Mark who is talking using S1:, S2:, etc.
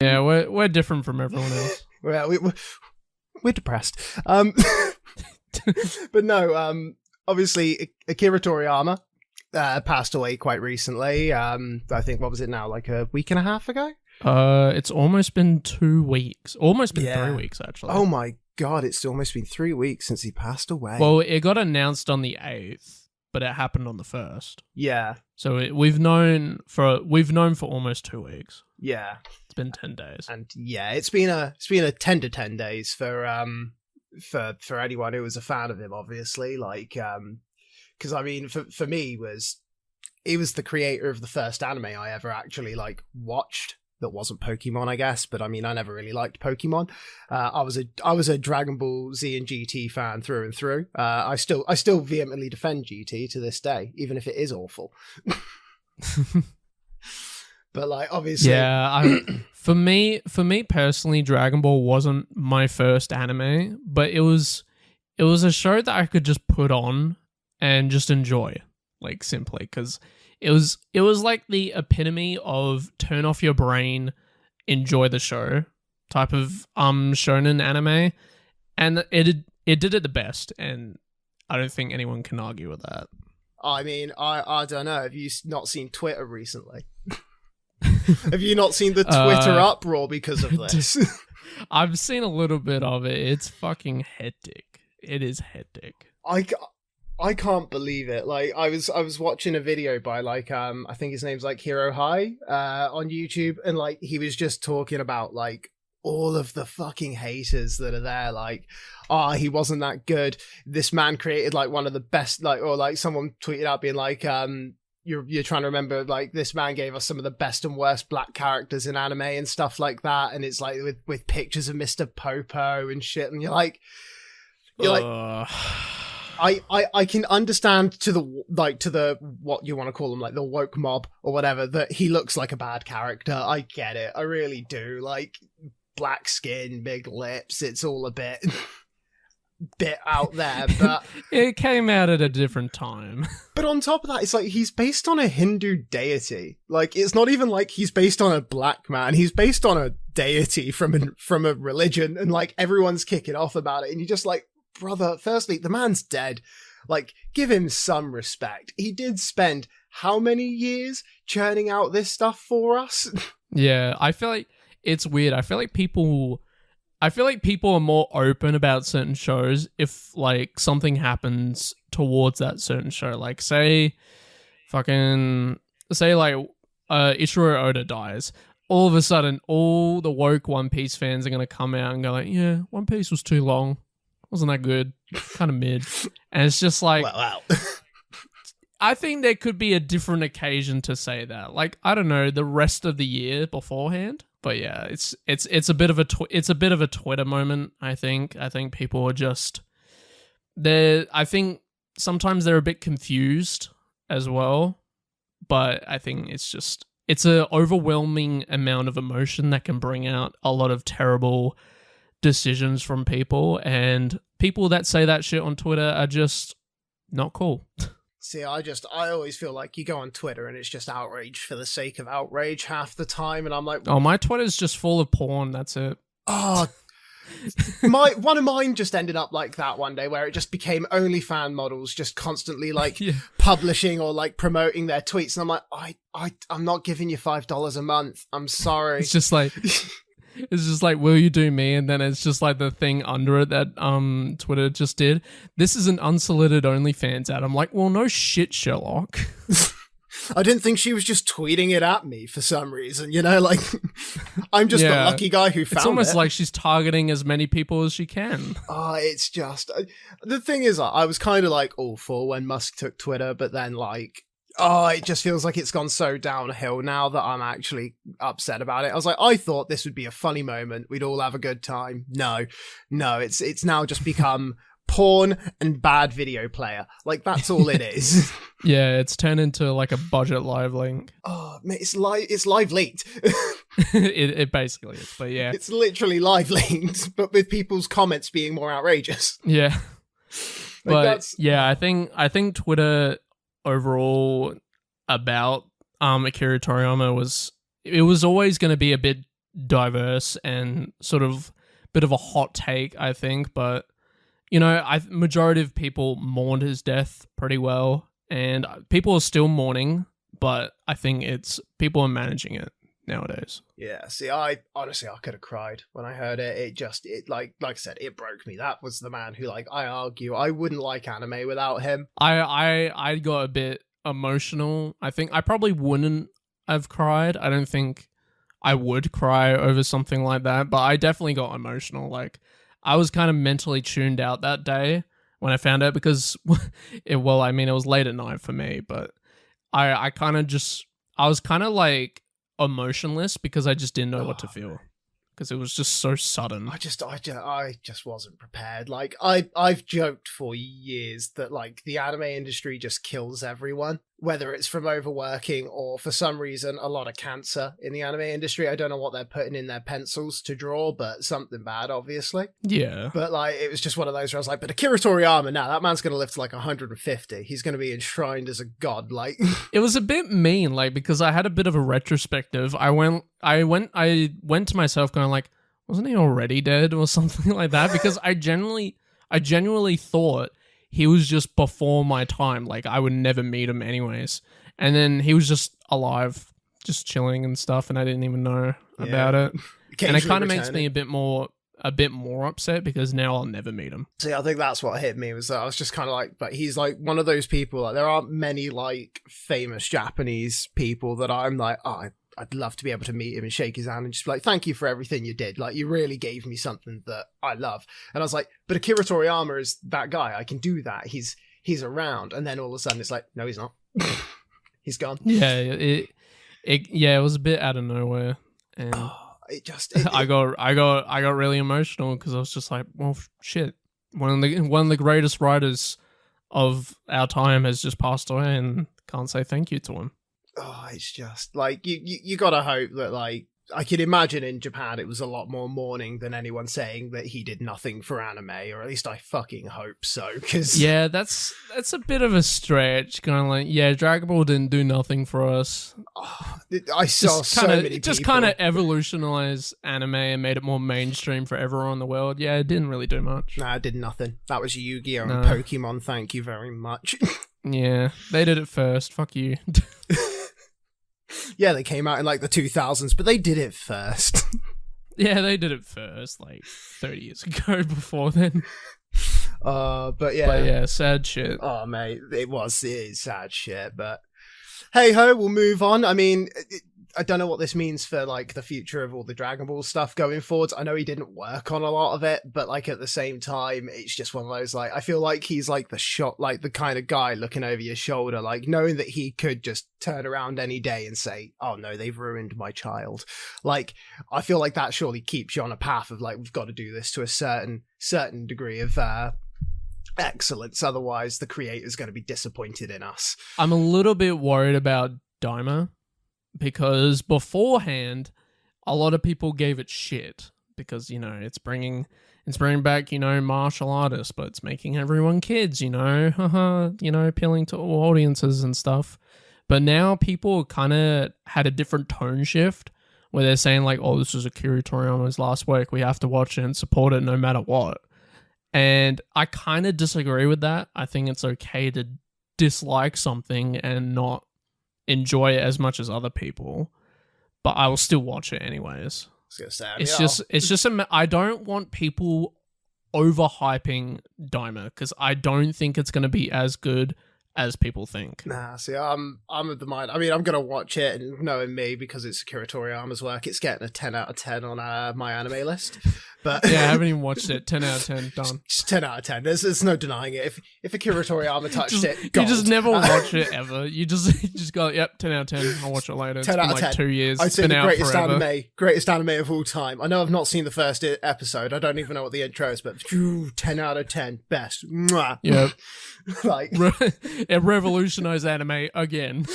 S1: Yeah, we're different from everyone else.
S2: Well, we're depressed. But no, obviously Akira Toriyama passed away quite recently. I think, what was it now, like a week and a half ago?
S1: It's almost been 2 weeks. Almost been 3 weeks, actually.
S2: Oh my god, it's almost been 3 weeks since he passed away.
S1: Well, it got announced on the 8th, but it happened on the 1st.
S2: Yeah.
S1: So we've known for almost 2 weeks.
S2: Yeah.
S1: It's been 10 days.
S2: And yeah, it's been a 10 to 10 days for anyone who was a fan of him, obviously. Like, because I mean, for me, he was the creator of the first anime I ever actually like watched. That wasn't Pokemon, I guess, but I mean, I never really liked Pokemon. I was a Dragon Ball Z and GT fan through and through. I still vehemently defend GT to this day, even if it is awful. But like, obviously,
S1: yeah. For me personally, Dragon Ball wasn't my first anime, but it was a show that I could just put on and just enjoy, like, simply, because it was like the epitome of turn off your brain, enjoy the show type of shonen anime, and it did it the best, and I don't think anyone can argue with that.
S2: I mean, I don't know. Have you not seen Twitter recently? Have you not seen the Twitter uproar because of this?
S1: I've seen a little bit of it. It's fucking hectic. It is hectic.
S2: I can't believe it. Like, I was watching a video by like I think his name's like Hero High on YouTube, and like he was just talking about like all of the fucking haters that are there. Like, he wasn't that good. This man created like one of the best, like, or like someone tweeted out being like, you're trying to remember, like, this man gave us some of the best and worst black characters in anime and stuff like that, and it's like with pictures of Mr. Popo and shit, and you're like. I can understand to the what you want to call them, like the woke mob or whatever, that he looks like a bad character. I get it. I really do. Like, black skin, big lips. It's all a bit out there, but
S1: it came out at a different time.
S2: But on top of that, it's like he's based on a Hindu deity. Like, it's not even like he's based on a black man. He's based on a deity from a religion, and like everyone's kicking off about it, and you're just like, brother, firstly, the man's dead. Like, give him some respect. He did spend how many years churning out this stuff for us?
S1: Yeah, I feel like it's weird. I feel like people are more open about certain shows if like something happens towards that certain show. Like, say like Ichiro Oda dies. All of a sudden, all the woke One Piece fans are going to come out and go like, yeah, One Piece was too long. Wasn't that good? Kind of mid. And it's just like,
S2: wow.
S1: I think there could be a different occasion to say that. Like, I don't know, the rest of the year beforehand. But yeah, it's a bit of a Twitter moment. I think people are just I think sometimes they're a bit confused as well. But I think it's an overwhelming amount of emotion that can bring out a lot of terrible decisions from people, and people that say that shit on Twitter are just not cool.
S2: See, I always feel like you go on Twitter and it's just outrage for the sake of outrage half the time, and I'm like,
S1: oh, my Twitter's just full of porn, that's it.
S2: Oh, one of mine just ended up like that one day, where it just became only fan models just constantly like publishing or like promoting their tweets, and I'm like, I'm not giving you $5 a month. I'm sorry.
S1: It's just like, will you do me? And then it's just like the thing under it that Twitter just did. This is an unsolicited OnlyFans ad. I'm like, well, no shit, Sherlock.
S2: I didn't think she was just tweeting it at me for some reason, you know? Like, I'm just the lucky guy who found it.
S1: It's almost like she's targeting as many people as she can.
S2: It's just... the thing is, I was kind of like all for when Musk took Twitter, but then like... it just feels like it's gone so downhill now that I'm actually upset about it. I was like, I thought this would be a funny moment. We'd all have a good time. No, it's now just become porn and bad video player. Like, that's all it is.
S1: Yeah, it's turned into like a budget live link.
S2: Oh, mate, it's live leaked.
S1: it basically is, but yeah.
S2: It's literally live linked, but with people's comments being more outrageous.
S1: Yeah.
S2: Like,
S1: but yeah, I think Twitter overall about Akira Toriyama was always going to be a bit diverse and sort of bit of a hot take, I think, but you know, majority of people mourned his death pretty well, and people are still mourning, but I think it's people are managing it nowadays.
S2: Yeah, see, I could have cried when I heard it. Like I said, it broke me. That was the man who, like, I argue I wouldn't like anime without him.
S1: I got a bit emotional. I think I probably wouldn't have cried. I don't think I would cry over something like that, but I definitely got emotional. Like, I was kind of mentally tuned out that day when I found out because, it was late at night for me, but I was kind of like emotionless because I just didn't know what to feel because it was just so sudden.
S2: I just wasn't prepared. Like, I've joked for years that, like, the anime industry just kills everyone, whether it's from overworking or for some reason a lot of cancer in the anime industry. I don't know what they're putting in their pencils to draw, but something bad, obviously.
S1: Yeah.
S2: But, like, it was just one of those where I was like, but Akira Toriyama, now that man's going to live to like 150. He's going to be enshrined as a god. Like,
S1: it was a bit mean, like, because I had a bit of a retrospective. I went to myself going like, wasn't he already dead or something like that? Because I genuinely thought he was just before my time. Like, I would never meet him anyways. And then he was just alive, just chilling and stuff, and I didn't even know about it. And it kind of makes me a bit more upset because now I'll never meet him.
S2: See, I think that's what hit me, was that I was just kind of like, but he's like one of those people, like, there aren't many like famous Japanese people that I'm like, oh, I'd love to be able to meet him and shake his hand and just be like, thank you for everything you did. Like, you really gave me something that I love. And I was like, but Akira Toriyama is that guy. I can do that. He's around. And then all of a sudden it's like, no, he's not. He's gone.
S1: Yeah, it was a bit out of nowhere. And I got really emotional because I was just like, well, shit. One of the greatest writers of our time has just passed away and can't say thank you to him.
S2: Oh, it's just like you gotta hope that, like, I can imagine in Japan it was a lot more mourning than anyone saying that he did nothing for anime, or at least I fucking hope so. Because
S1: yeah, that's a bit of a stretch. Kind of like, yeah, Dragon Ball didn't do nothing for us.
S2: I saw so many people.
S1: It just kind of evolutionized anime and made it more mainstream for everyone in the world. Yeah, it didn't really do much.
S2: Nah, it did nothing. That was Yu-Gi-Oh! And Pokemon. Thank you very much.
S1: Yeah, they did it first. Fuck you.
S2: Yeah, they came out in like the 2000s, but they did it first.
S1: Yeah, they did it first, like 30 years ago before then.
S2: But yeah,
S1: sad shit.
S2: Oh, mate, it is sad shit, but hey ho, we'll move on. I mean, I don't know what this means for like the future of all the Dragon Ball stuff going forwards. I know he didn't work on a lot of it, but like at the same time, it's just one of those, like, I feel like he's like the kind of guy looking over your shoulder, like knowing that he could just turn around any day and say, oh no, they've ruined my child. Like, I feel like that surely keeps you on a path of like, we've got to do this to a certain degree of excellence, otherwise the creator's going to be disappointed in us.
S1: I'm a little bit worried about Daima, because beforehand a lot of people gave it shit because, you know, it's bringing back, you know, martial artists, but it's making everyone kids, you know, you know, appealing to all audiences and stuff. But now people kind of had a different tone shift where they're saying like, oh, this is Akira Toriyama's last work, we have to watch it and support it no matter what. And I kind of disagree with that. I think it's okay to dislike something and not enjoy it as much as other people, but I will still watch it anyways. I don't want people overhyping Daima because I don't think it's going to be as good as people think.
S2: Nah, see, I'm of the mind. I mean, I'm gonna watch it, and knowing me, because it's Akira Toriyama's work, it's getting a 10 out of 10 on my anime list. But
S1: yeah, I haven't even watched it. 10 out of 10, done.
S2: Just 10 out of 10. There's no denying it. If Akira Toriyama touched it, gold.
S1: You just never watch it ever. You just go, yep, 10 out of 10. I'll watch it later.
S2: 10 out of 10.
S1: Like 2 years.
S2: I'd say
S1: the
S2: greatest anime of all time. I know I've not seen the first episode. I don't even know what the intro is, but 10 out of 10, best. Mwah.
S1: Yep.
S2: Like,
S1: it revolutionized anime again.